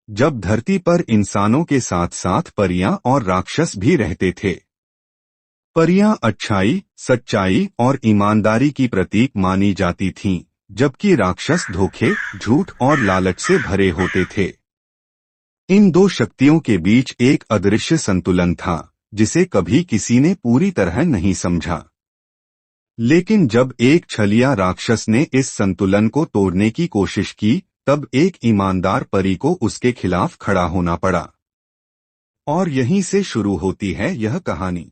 जब धरती पर इंसानों के साथ साथ परियां और राक्षस भी रहते थे। परियां अच्छाई, सच्चाई और ईमानदारी की प्रतीक मानी जाती थीं, जबकि राक्षस धोखे, झूठ और लालच से भरे होते थे। इन दो शक्तियों के बीच एक अदृश्य संतुलन था, जिसे कभी किसी ने पूरी तरह नहीं समझा। लेकिन जब एक छलिया राक्षस ने इस संतुलन को तोड़ने की कोशिश की, तब एक ईमानदार परी को उसके खिलाफ खड़ा होना पड़ा। और यहीं से शुरू होती है यह कहानी।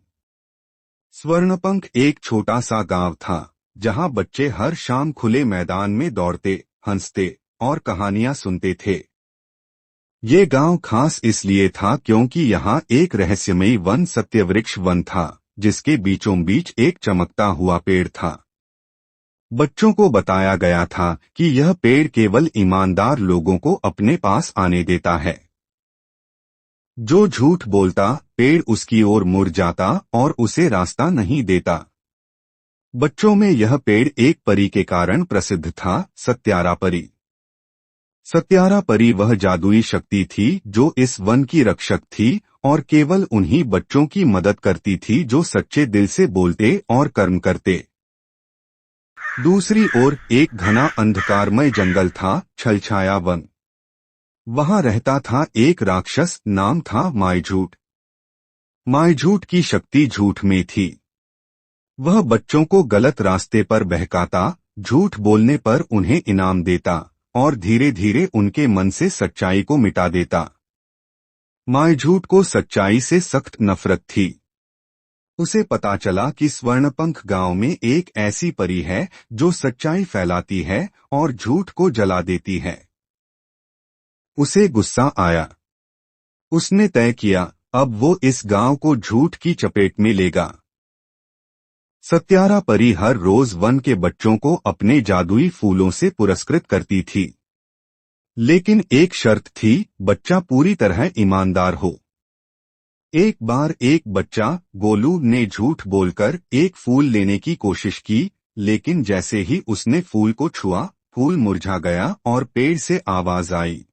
स्वर्णपंख एक छोटा सा गांव था, जहां बच्चे हर शाम खुले मैदान में दौड़ते, हंसते और कहानियां सुनते थे। ये गांव खास इसलिए था क्योंकि यहाँ एक रहस्यमयी वन सत्यवृक्ष वन था, जिसके बीचों बीच एक चमकता हुआ पेड़ था। बच्चों को बताया गया था कि यह पेड़ केवल ईमानदार लोगों को अपने पास आने देता है। जो झूठ बोलता, पेड़ उसकी ओर मुड़ जाता और उसे रास्ता नहीं देता। बच्चों में यह पेड़ एक परी के कारण प्रसिद्ध था, सत्यारा परी। सत्यारा परी वह जादुई शक्ति थी जो इस वन की रक्षक थी और केवल उन्हीं बच्चों की मदद करती थी जो सच्चे दिल से बोलते और कर्म करते। दूसरी ओर एक घना अंधकारमय जंगल था, छलछाया वन। वहां रहता था एक राक्षस, नाम था मायझूठ। मायझूठ की शक्ति झूठ में थी। वह बच्चों को गलत रास्ते पर बहकाता, झूठ बोलने पर उन्हें इनाम देता और धीरे धीरे उनके मन से सच्चाई को मिटा देता। मायझूठ को सच्चाई से सख्त नफरत थी। उसे पता चला कि स्वर्णपंख गांव में एक ऐसी परी है जो सच्चाई फैलाती है और झूठ को जला देती है। उसे गुस्सा आया। उसने तय किया, अब वो इस गांव को झूठ की चपेट में लेगा। सत्यारा परी हर रोज वन के बच्चों को अपने जादुई फूलों से पुरस्कृत करती थी। लेकिन एक शर्त थी, बच्चा पूरी तरह ईमानदार हो। एक बार एक बच्चा, गोलू, ने झूठ बोलकर एक फूल लेने की कोशिश की, लेकिन जैसे ही उसने फूल को छुआ, फूल मुरझा गया और पेड़ से आवाज आई,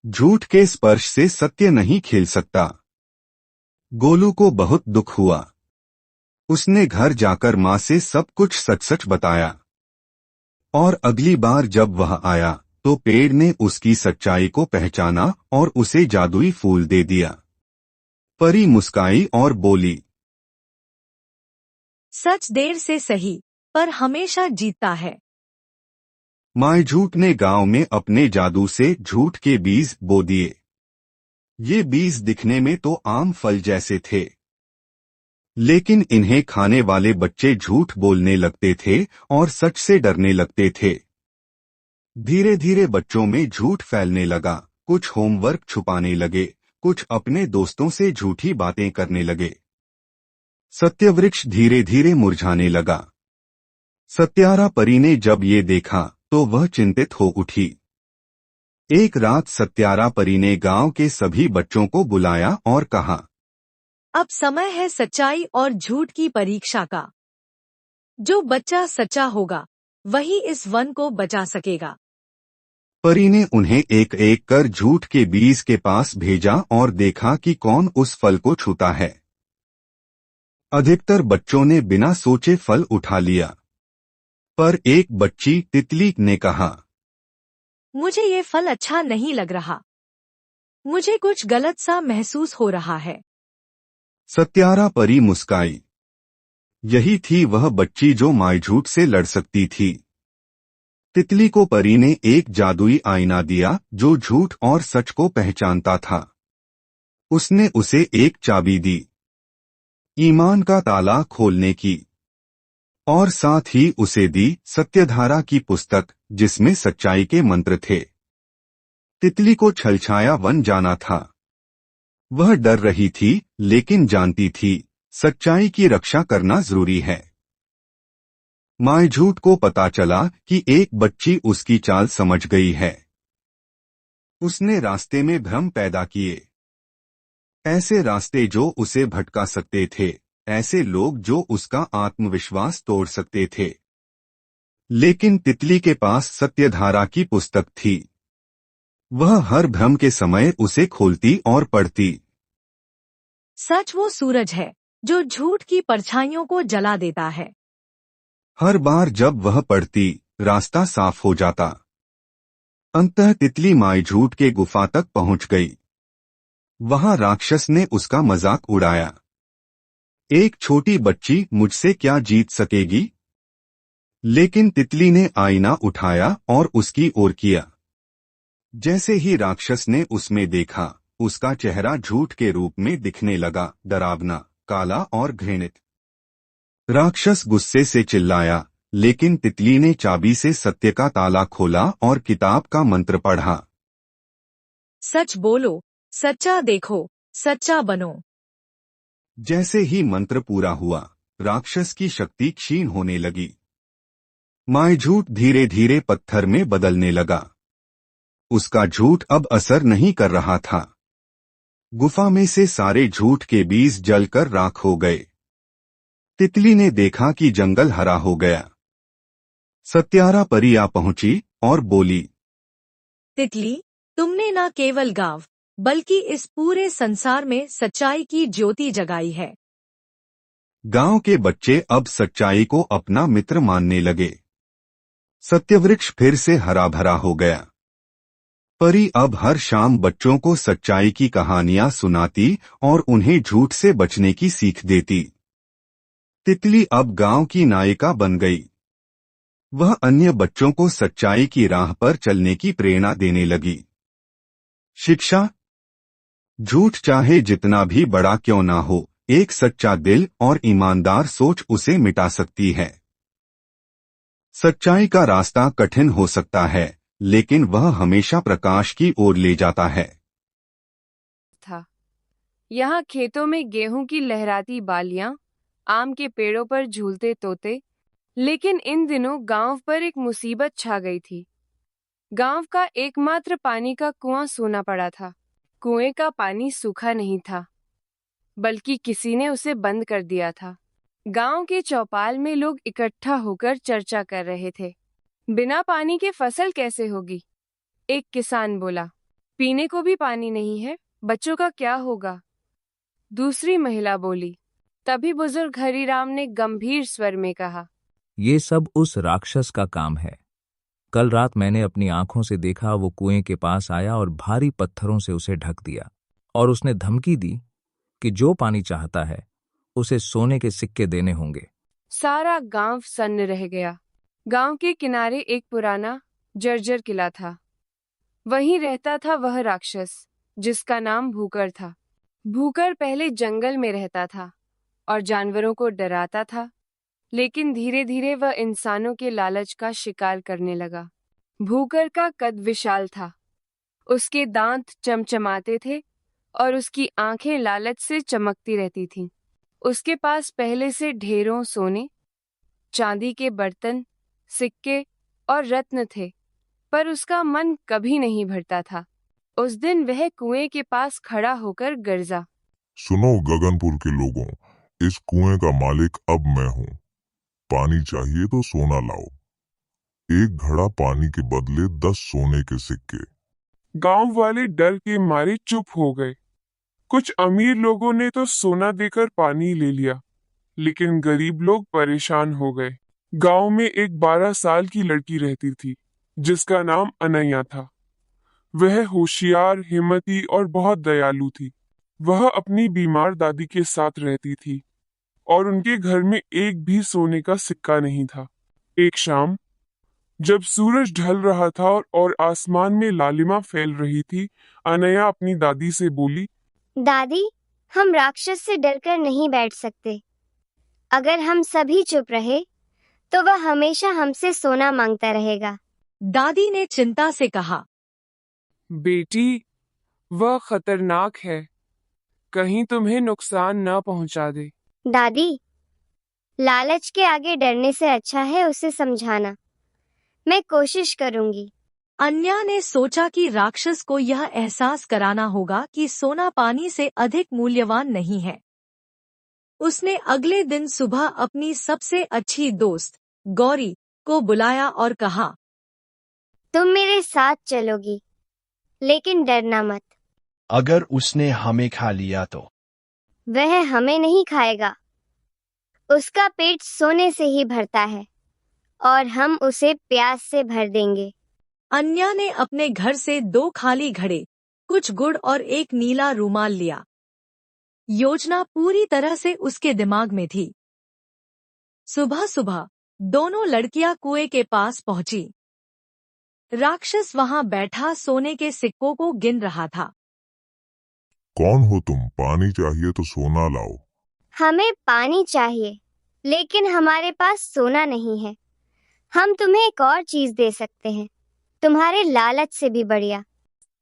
झूठ के स्पर्श से सत्य नहीं खिल सकता। गोलू को बहुत दुख हुआ। उसने घर जाकर माँ से सब कुछ सच सच बताया। और अगली बार जब वह आया, तो पेड़ ने उसकी सच्चाई को पहचाना और उसे जादुई फूल दे दिया। परी मुस्काई और बोली, सच देर से सही, पर हमेशा जीतता है। मायझूठ ने गांव में अपने जादू से झूठ के बीज बो दिए। ये बीज दिखने में तो आम फल जैसे थे, लेकिन इन्हें खाने वाले बच्चे झूठ बोलने लगते थे और सच से डरने लगते थे। धीरे धीरे बच्चों में झूठ फैलने लगा। कुछ होमवर्क छुपाने लगे, कुछ अपने दोस्तों से झूठी बातें करने लगे। सत्यवृक्ष धीरे धीरे मुरझाने लगा। सत्यारा परी ने जब ये देखा तो वह चिंतित हो उठी। एक रात सत्यारा परी ने गांव के सभी बच्चों को बुलाया और कहा, अब समय है सच्चाई और झूठ की परीक्षा का। जो बच्चा सच्चा होगा, वही इस वन को बचा सकेगा। परी ने उन्हें एक एक कर झूठ के बीज के पास भेजा और देखा कि कौन उस फल को छूता है। अधिकतर बच्चों ने बिना सोचे फल उठा लिया, पर एक बच्ची, तितली, ने कहा, मुझे ये फल अच्छा नहीं लग रहा। मुझे कुछ गलत सा महसूस हो रहा है। सत्यारा परी मुस्काई। यही थी वह बच्ची जो मायझूठ से लड़ सकती थी। तितली को परी ने एक जादुई आईना दिया जो झूठ और सच को पहचानता था। उसने उसे एक चाबी दी, ईमान का ताला खोलने की, और साथ ही उसे दी सत्यधारा की पुस्तक, जिसमें सच्चाई के मंत्र थे। तितली को छलछाया वन जाना था। वह डर रही थी, लेकिन जानती थी, सच्चाई की रक्षा करना जरूरी है। मायझूठ को पता चला कि एक बच्ची उसकी चाल समझ गई है। उसने रास्ते में भ्रम पैदा किए, ऐसे रास्ते जो उसे भटका सकते थे, ऐसे लोग जो उसका आत्मविश्वास तोड़ सकते थे। लेकिन तितली के पास सत्यधारा की पुस्तक थी। वह हर भ्रम के समय उसे खोलती और पढ़ती। सच वो सूरज है जो झूठ की परछाइयों को जला देता है। हर बार जब वह पढ़ती, रास्ता साफ हो जाता। अंततः तितली मायझूठ के गुफा तक पहुंच गई। वहां राक्षस ने उसका मजाक उड़ाया। एक छोटी बच्ची मुझसे क्या जीत सकेगी? लेकिन तितली ने आईना उठाया और उसकी ओर किया। जैसे ही राक्षस ने उसमें देखा, उसका चेहरा झूठ के रूप में दिखने लगा, डरावना, काला और घृणित। राक्षस गुस्से से चिल्लाया, लेकिन तितली ने चाबी से सत्य का ताला खोला और किताब का मंत्र पढ़ा। सच बोलो, सच्चा देखो, सच्चा बनो। जैसे ही मंत्र पूरा हुआ, राक्षस की शक्ति क्षीण होने लगी। मायझूठ धीरे धीरे पत्थर में बदलने लगा। उसका झूठ अब असर नहीं कर रहा था। गुफा में से सारे झूठ के बीज जलकर राख हो गए। तितली ने देखा कि जंगल हरा हो गया। सत्यारा परी आ पहुंची और बोली, तितली, तुमने न केवल गांव बल्कि इस पूरे संसार में सच्चाई की ज्योति जगाई है। गांव के बच्चे अब सच्चाई को अपना मित्र मानने लगे। सत्यवृक्ष फिर से हरा भरा हो गया। परी अब हर शाम बच्चों को सच्चाई की कहानियां सुनाती और उन्हें झूठ से बचने की सीख देती। तितली अब गांव की नायिका बन गई। वह अन्य बच्चों को सच्चाई की राह पर चलने की प्रेरणा देने लगी। शिक्षा: झूठ चाहे जितना भी बड़ा क्यों ना हो, एक सच्चा दिल और ईमानदार सोच उसे मिटा सकती है। सच्चाई का रास्ता कठिन हो सकता है, लेकिन वह हमेशा प्रकाश की ओर ले जाता है। था। यहाँ खेतों में गेहूं की लहराती बालियां, आम के पेड़ों पर झूलते तोते। लेकिन इन दिनों गांव पर एक मुसीबत छा गई थी। गांव का एकमात्र पानी का कुआं सूना पड़ा था। कुएं का पानी सूखा नहीं था, बल्कि किसी ने उसे बंद कर दिया था। गांव के चौपाल में लोग इकट्ठा होकर चर्चा कर रहे थे। बिना पानी के फसल कैसे होगी? एक किसान बोला। पीने को भी पानी नहीं है, बच्चों का क्या होगा? दूसरी महिला बोली। तभी बुजुर्ग हरिराम ने गंभीर स्वर में कहा, ये सब उस राक्षस का काम है। कल रात मैंने अपनी आंखों से देखा, वो कुएं के पास आया और भारी पत्थरों से उसे ढक दिया, और उसने धमकी दी कि जो पानी चाहता है उसे सोने के सिक्के देने होंगे। सारा गांव सन्न रह गया। गांव के किनारे एक पुराना जर्जर किला था। वहीं रहता था वह राक्षस जिसका नाम भूकर था। भूकर पहले जंगल में रहता था और जानवरों को डराता था, लेकिन धीरे धीरे वह इंसानों के लालच का शिकार करने लगा। भूकर का कद विशाल था, उसके दांत चमचमाते थे और उसकी आंखें लालच से चमकती रहती थीं। उसके पास पहले से ढेरों सोने, चांदी के बर्तन, सिक्के और रत्न थे, पर उसका मन कभी नहीं भरता था। उस दिन वह कुएं के पास खड़ा होकर गर्जा, सुनो गगनपुर के लोगों, इस कुएं का मालिक अब मैं हूँ। पानी चाहिए तो सोना लाओ। एक घड़ा पानी के बदले 10 सोने के सिक्के। गांव वाले डर के मारे चुप हो गए। कुछ अमीर लोगों ने तो सोना देकर पानी ले लिया, लेकिन गरीब लोग परेशान हो गए। गांव में एक 12 साल की लड़की रहती थी, जिसका नाम अनैया था। वह होशियार, हिम्मती और बहुत दयालु थी। वह अपनी बीमार दादी के साथ रहती थी और उनके घर में एक भी सोने का सिक्का नहीं था। एक शाम जब सूरज ढल रहा था और आसमान में लालिमा फैल रही थी, अनया अपनी दादी से बोली, दादी, हम राक्षस से डरकर नहीं बैठ सकते। अगर हम सभी चुप रहे तो वह हमेशा हमसे सोना मांगता रहेगा। दादी ने चिंता से कहा, बेटी, वह खतरनाक है, कहीं तुम्हें नुकसान न पहुंचा दे। दादी, लालच के आगे डरने से अच्छा है उसे समझाना। मैं कोशिश करूंगी। अन्या ने सोचा कि राक्षस को यह एहसास कराना होगा कि सोना पानी से अधिक मूल्यवान नहीं है। उसने अगले दिन सुबह अपनी सबसे अच्छी दोस्त गौरी को बुलाया और कहा, तुम मेरे साथ चलोगी। लेकिन डरना मत। अगर उसने हमें खा लिया तो? वह हमें नहीं खाएगा। उसका पेट सोने से ही भरता है और हम उसे प्यास से भर देंगे। अन्या ने अपने घर से 2 खाली घड़े, कुछ गुड़ और एक नीला रूमाल लिया। योजना पूरी तरह से उसके दिमाग में थी। सुबह सुबह दोनों लड़कियां कुएं के पास पहुंची। राक्षस वहां बैठा सोने के सिक्कों को गिन रहा था। कौन हो तुम? पानी चाहिए तो सोना लाओ। हमें पानी चाहिए, लेकिन हमारे पास सोना नहीं है। हम तुम्हें एक और चीज दे सकते हैं, तुम्हारे लालच से भी बढ़िया।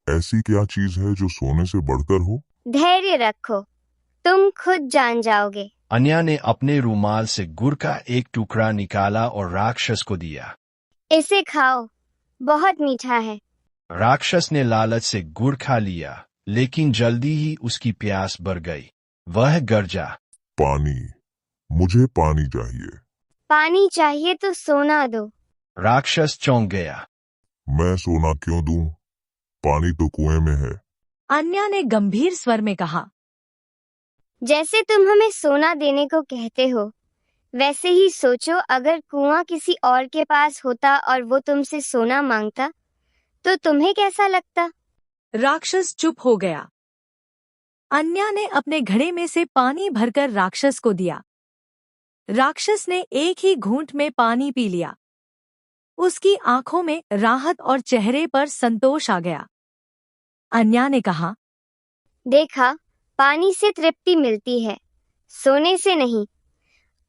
ऐसी क्या चीज है जो सोने से बढ़कर हो? धैर्य रखो, तुम खुद जान जाओगे। अन्या ने अपने रूमाल से गुड़ का एक टुकड़ा निकाला और राक्षस को दिया। इसे खाओ, बहुत मीठा है। राक्षस ने लालच से गुड़ खा लिया, लेकिन जल्दी ही उसकी प्यास बढ़ गई। वह गरजा, पानी, मुझे पानी चाहिए। पानी चाहिए तो सोना दो। राक्षस चौंक गया। मैं सोना क्यों दूं? पानी तो कुएं में है। अन्या ने गंभीर स्वर में कहा। जैसे तुम हमें सोना देने को कहते हो, वैसे ही सोचो, अगर कुआं किसी और के पास होता और वो तुमसे सोना मांगता, तो तुम्हें कैसा लगता? राक्षस चुप हो गया। अन्या ने अपने घड़े में से पानी भरकर राक्षस को दिया। राक्षस ने एक ही घूंट में पानी पी लिया। उसकी आंखों में राहत और चेहरे पर संतोष आ गया। अन्या ने कहा, देखा, पानी से तृप्ति मिलती है, सोने से नहीं।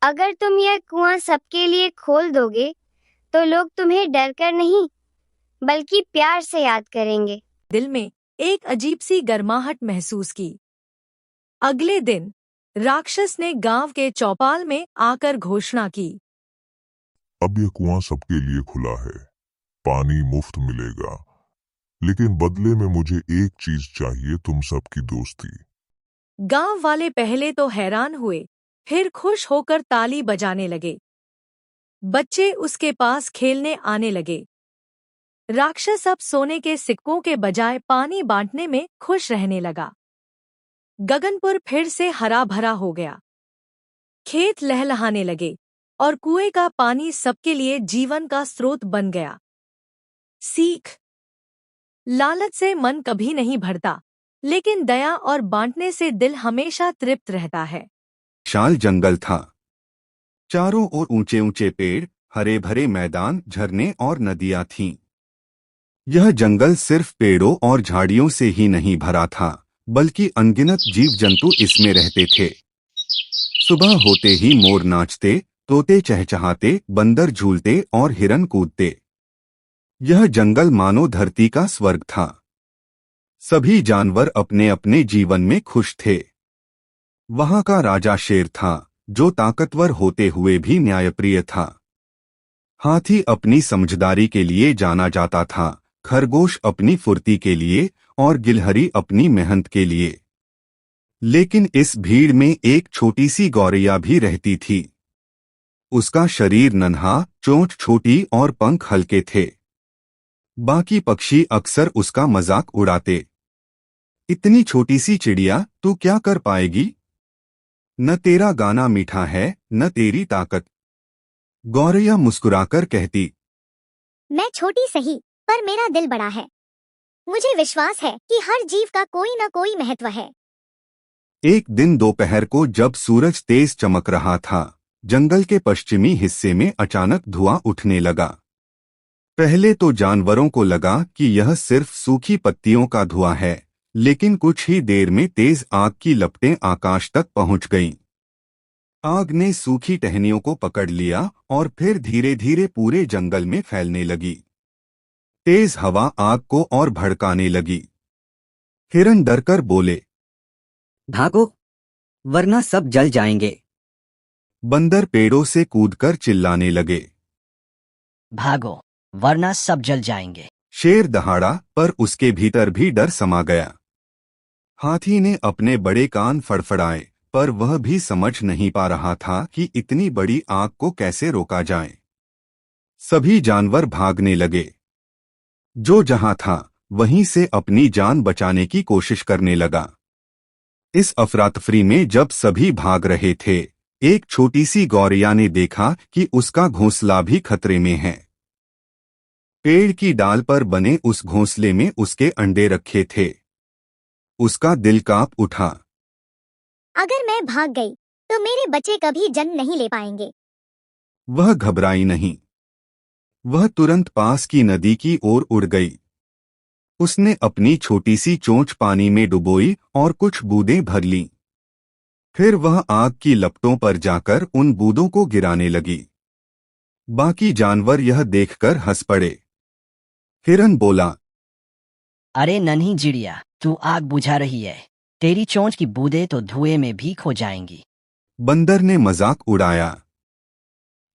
अगर तुम यह कुआं सबके लिए खोल दोगे, तो लोग तुम्हें डरकर नहीं, बल्कि प्यार से याद करेंगे। दिल में एक अजीब सी गर्माहट महसूस की। अगले दिन राक्षस ने गांव के चौपाल में आकर घोषणा की, अब यह कुआं सबके लिए खुला है। पानी मुफ्त मिलेगा, लेकिन बदले में मुझे एक चीज चाहिए, तुम सबकी दोस्ती। गांव वाले पहले तो हैरान हुए, फिर खुश होकर ताली बजाने लगे। बच्चे उसके पास खेलने आने लगे। राक्षस अब सोने के सिक्कों के बजाय पानी बांटने में खुश रहने लगा। गगनपुर फिर से हरा भरा हो गया। खेत लहलहाने लगे और कुएं का पानी सबके लिए जीवन का स्रोत बन गया। सीख: लालच से मन कभी नहीं भरता, लेकिन दया और बांटने से दिल हमेशा तृप्त रहता है। विशाल जंगल था। चारों ओर ऊंचे ऊंचे पेड़, हरे भरे मैदान, झरने और नदियां थीं। यह जंगल सिर्फ पेड़ों और झाड़ियों से ही नहीं भरा था, बल्कि अनगिनत जीव जंतु इसमें रहते थे। सुबह होते ही मोर नाचते, तोते चहचहाते, बंदर झूलते और हिरन कूदते। यह जंगल मानो धरती का स्वर्ग था। सभी जानवर अपने अपने जीवन में खुश थे। वहां का राजा शेर था, जो ताकतवर होते हुए भी न्यायप्रिय था। हाथी अपनी समझदारी के लिए जाना जाता था, खरगोश अपनी फुर्ती के लिए और गिलहरी अपनी मेहनत के लिए। लेकिन इस भीड़ में एक छोटी सी गौरैया भी रहती थी। उसका शरीर नन्हा, चोंच छोटी और पंख हल्के थे। बाकी पक्षी अक्सर उसका मजाक उड़ाते। इतनी छोटी सी चिड़िया, तू क्या कर पाएगी? न तेरा गाना मीठा है, न तेरी ताकत। गौरैया मुस्कुराकर कहती, मैं छोटी सही, पर मेरा दिल बड़ा है। मुझे विश्वास है कि हर जीव का कोई न कोई महत्व है। एक दिन दोपहर को जब सूरज तेज चमक रहा था, जंगल के पश्चिमी हिस्से में अचानक धुआं उठने लगा। पहले तो जानवरों को लगा कि यह सिर्फ सूखी पत्तियों का धुआं है, लेकिन कुछ ही देर में तेज आग की लपटें आकाश तक पहुंच गईं। आग ने सूखी टहनियों को पकड़ लिया और फिर धीरे धीरे पूरे जंगल में फैलने लगी। तेज हवा आग को और भड़काने लगी। हिरन डरकर बोले, भागो, वरना सब जल जाएंगे। बंदर पेड़ों से कूदकर चिल्लाने लगे, भागो, वरना सब जल जाएंगे। शेर दहाड़ा, पर उसके भीतर भी डर समा गया। हाथी ने अपने बड़े कान फड़फड़ाए, पर वह भी समझ नहीं पा रहा था कि इतनी बड़ी आग को कैसे रोका जाए। सभी जानवर भागने लगे। जो जहां था, वहीं से अपनी जान बचाने की कोशिश करने लगा। इस अफरातफरी में जब सभी भाग रहे थे, एक छोटी सी गौरैया ने देखा कि उसका घोंसला भी खतरे में है। पेड़ की डाल पर बने उस घोंसले में उसके अंडे रखे थे। उसका दिल कांप उठा। अगर मैं भाग गई तो मेरे बच्चे कभी जन्म नहीं ले पाएंगे। वह घबराई नहीं। वह तुरंत पास की नदी की ओर उड़ गई। उसने अपनी छोटी सी चोंच पानी में डुबोई और कुछ बूंदें भर लीं। फिर वह आग की लपटों पर जाकर उन बूंदों को गिराने लगी। बाकी जानवर यह देखकर हंस पड़े। हिरन बोला, अरे नन्ही चिड़िया, तू आग बुझा रही है। तेरी चोंच की बूंदें तो धुएं में भी खो जाएंगी। बंदर ने मजाक उड़ाया।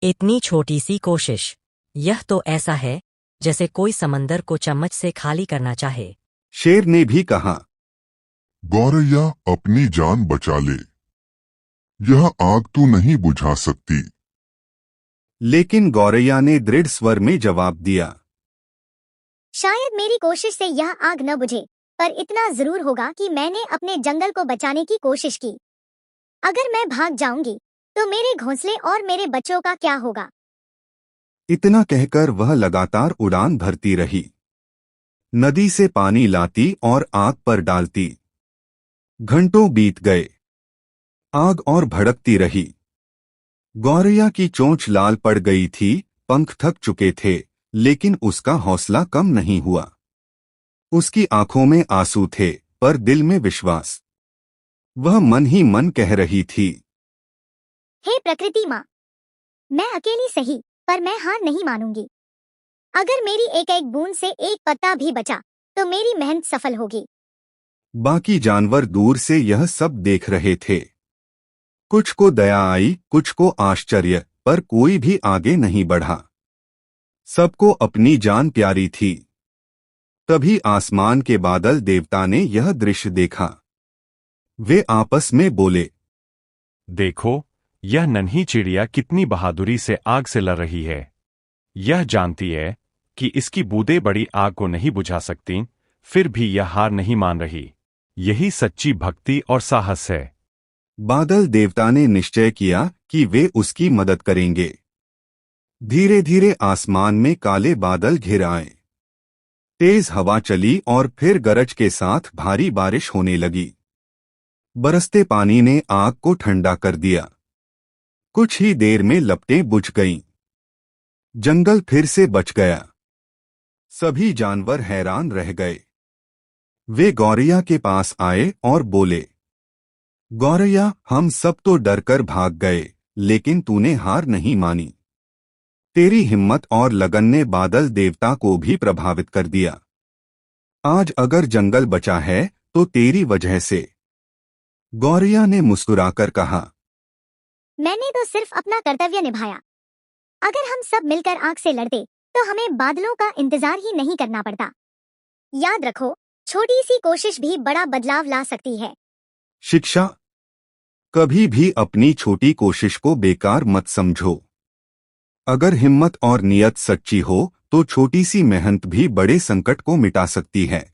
इतनी छोटी सी कोशिश, यह तो ऐसा है जैसे कोई समंदर को चम्मच से खाली करना चाहे। शेर ने भी कहा, गौरैया, अपनी जान बचा ले। यह आग तू नहीं बुझा सकती। लेकिन गौरैया ने दृढ़ स्वर में जवाब दिया, शायद मेरी कोशिश से यह आग न बुझे, पर इतना जरूर होगा कि मैंने अपने जंगल को बचाने की कोशिश की। अगर मैं भाग जाऊंगी तो मेरे घोंसले और मेरे बच्चों का क्या होगा? इतना कहकर वह लगातार उड़ान भरती रही। नदी से पानी लाती और आग पर डालती। घंटों बीत गए। आग और भड़कती रही। गौरैया की चोंच लाल पड़ गई थी, पंख थक चुके थे, लेकिन उसका हौसला कम नहीं हुआ। उसकी आंखों में आंसू थे, पर दिल में विश्वास। वह मन ही मन कह रही थी, हे प्रकृति माँ, मैं अकेली सही, पर मैं हार नहीं मानूंगी। अगर मेरी एक एक बूंद से एक पत्ता भी बचा तो मेरी मेहनत सफल होगी। बाकी जानवर दूर से यह सब देख रहे थे। कुछ को दया आई, कुछ को आश्चर्य, पर कोई भी आगे नहीं बढ़ा। सबको अपनी जान प्यारी थी। तभी आसमान के बादल देवता ने यह दृश्य देखा। वे आपस में बोले, देखो, यह नन्ही चिड़िया कितनी बहादुरी से आग से लड़ रही है। यह जानती है कि इसकी बूंदें बड़ी आग को नहीं बुझा सकती, फिर भी यह हार नहीं मान रही। यही सच्ची भक्ति और साहस है। बादल देवता ने निश्चय किया कि वे उसकी मदद करेंगे। धीरे धीरे आसमान में काले बादल घिर आए। तेज हवा चली और फिर गरज के साथ भारी बारिश होने लगी। बरसते पानी ने आग को ठंडा कर दिया। कुछ ही देर में लपटें बुझ गईं। जंगल फिर से बच गया। सभी जानवर हैरान रह गए। वे गौरैया के पास आए और बोले, गौरैया, हम सब तो डरकर भाग गए, लेकिन तूने हार नहीं मानी। तेरी हिम्मत और लगन ने बादल देवता को भी प्रभावित कर दिया। आज अगर जंगल बचा है तो तेरी वजह से। गौरैया ने मुस्कुराकर कहा, मैंने तो सिर्फ अपना कर्तव्य निभाया। अगर हम सब मिलकर आग से लड़ते तो हमें बादलों का इंतजार ही नहीं करना पड़ता। याद रखो, छोटी सी कोशिश भी बड़ा बदलाव ला सकती है। शिक्षा। कभी भी अपनी छोटी कोशिश को बेकार मत समझो। अगर हिम्मत और नियत सच्ची हो तो छोटी सी मेहनत भी बड़े संकट को मिटा सकती है।